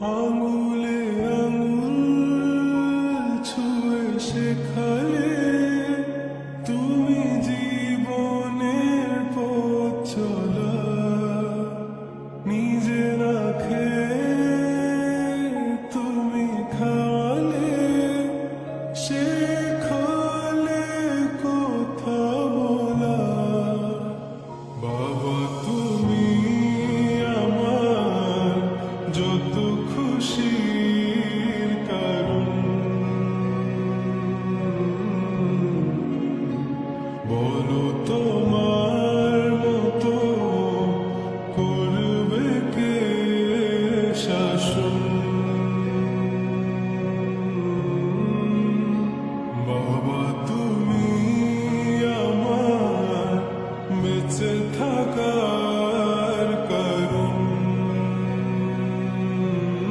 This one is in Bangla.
আঙুলে আঙুল ছুঁয়ে শেখালে তুমি জীবনের পথ চলা, নিজে না খেয়ে তুমি খাওয়ালে, শেখালে কথা বলা। বাবা তুমি আমার যত খুশি